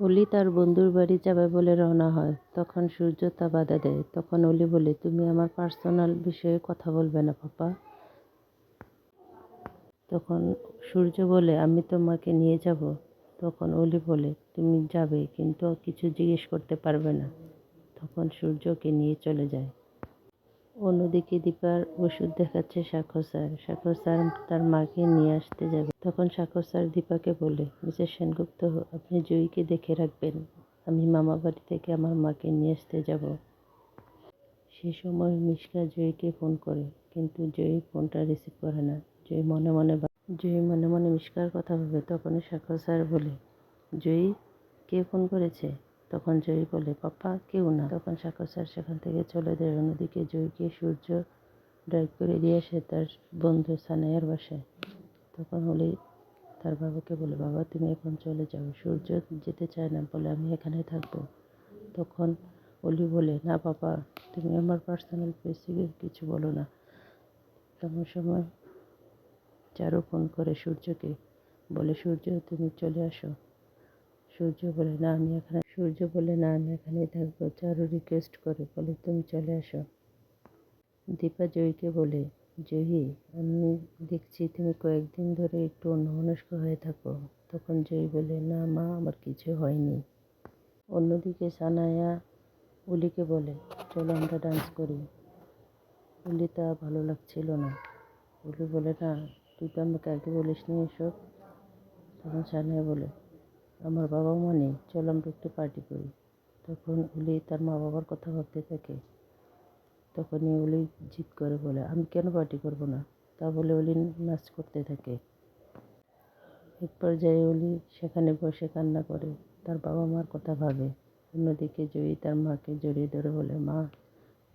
অলি তার বন্ধুর বাড়ি যাবে বলে রওনা হয়। তখন সূর্য তা বাধা দেয়। তখন অলি বলে, তুমি আমার পার্সোনাল বিষয়ে কথা বলবে না পাপা। তখন সূর্য বলে, আমি তোমাকে নিয়ে যাব। তখন অলি বলে, তুমি যাবে কিন্তু কিছু জিজ্ঞেস করতে পারবে না। তখন সূর্যকে নিয়ে চলে যায়। অন্যদিকে দীপার ওষুধ দেখাচ্ছে সাক্ষর স্যার। সাক্ষর স্যার তার মাকে নিয়ে আসতে যাবে। তখন সাক্ষর স্যার দীপাকে বলে, মিসেস সেনগুপ্ত, আপনি জয়ীকে দেখে রাখবেন। আমি মামা বাড়ি থেকে আমার মাকে নিয়ে আসতে যাব। সে সময় মিশকা জয়ীকে ফোন করে, কিন্তু জয়ী ফোনটা রিসিভ করে না। জয়ী মনে মনে মিশকার কথা ভাবে। তখনই সাক্ষর স্যার বলে, জয়ী, কে ফোন করেছে? তখন জয়ী বলে, পাপা কেউ না। তখন সাক্ষর স্যার সেখান থেকে চলে যায়। অন্যদিকে জয়ীকে সূর্য ড্রাইভ করে দিয়ে আসে তার বন্ধু সানায়ার বাসায়। তখন অলি তার বাবাকে বলে, বাবা তুমি এখন চলে যাও। সূর্য যেতে চায় না, বলে আমি এখানে থাকবো। তখন অলি বলে, না বাবা, তুমি আমার পার্সোনাল বেসিকে কিছু বলো না। তেমন সময় চারু ফোন করে সূর্যকে, বলে, সূর্য তুমি চলে আসো। সূর্য বলে, না আমি এখানেই থাকবো। চারু রিকোয়েস্ট করে, বলে, তুমি চলে আসো। দীপা জয়ীকে বলে, জয়ী, আমি দেখছি তুমি কয়েকদিন ধরে একটু অন্যমনস্ক হয়ে থাকো। তখন জয়ী বলে, না মা, আমার কিছু হয়নি। অন্যদিকে সানায়া অলিকে বলে, চলো আমরা ডান্স করি। অলি তা ভালো লাগছিল না। অলি বলে, না, তুই তো আমাকে আগে বলিসনি এসব। তখন সানায়া বলে, আমার বাবা মা নেই, চলো আমরা একটু পার্টি করি। তখন অলি তার মা বাবার কথা ভাবতে থাকে। তখনই অলি জিদ করে বলে, আমি কেন পার্টি করব না? তা বলে অলি নাচ করতে থাকে। এক পর্যায়ে অলি সেখানে বসে কান্না করে, তার বাবা মার কথা ভাবে। অন্যদিকে জয়ী তার মাকে জড়িয়ে ধরে বলে, মা,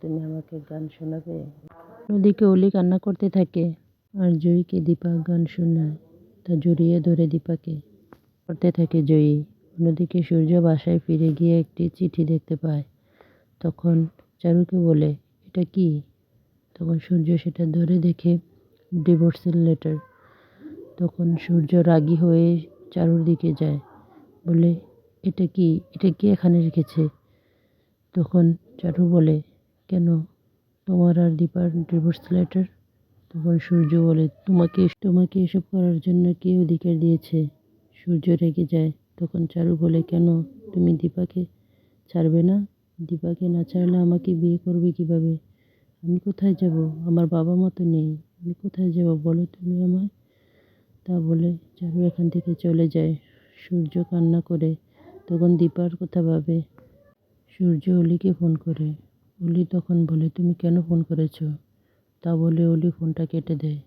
তুমি আমাকে গান শোনাবে? অন্যদিকে অলি কান্না করতে থাকে, আর জয়ীকে দীপা গান শোনায়। তা জড়িয়ে ধরে দীপাকে করতে থাকে জয়ী। অন্যদিকে সূর্য বাসায় ফিরে গিয়ে একটি চিঠি দেখতে পায়। তখন চারুকে বলে, এটা কি? তখন সূর্য সেটা ধরে দেখে ডিভোর্সের লেটার। তখন সূর্য রাগী হয়ে চারুর দিকে যায়, বলে, এটা কি এখানে রেখেছে? তখন চারু বলে, কেন, তোমার আর দীপার ডিভোর্স লেটার? তখন সূর্য বলে, তোমাকে এসব করার জন্য কে অধিকার দিয়েছে? সূর্য রেগে যায়। তখন চারু বলে, কেন, তুমি দীপাকে ছাড়বে না? দীপাকে না ছাড়লে আমাকে বিয়ে করবে কিভাবে? আমি কোথায় যাব? আমার বাবা মা তো নেই, আমি কোথায় যাব বলো তুমি আমায়? তা বলে চারু এখান থেকে চলে যায়। সূর্য কান্না করে। তখন দীপার কথা ভাবে। সূর্য অলিকে ফোন করে। অলি তখন বলে, তুমি কেন ফোন করেছো? তা বলে অলি ফোনটা কেটে দেয়।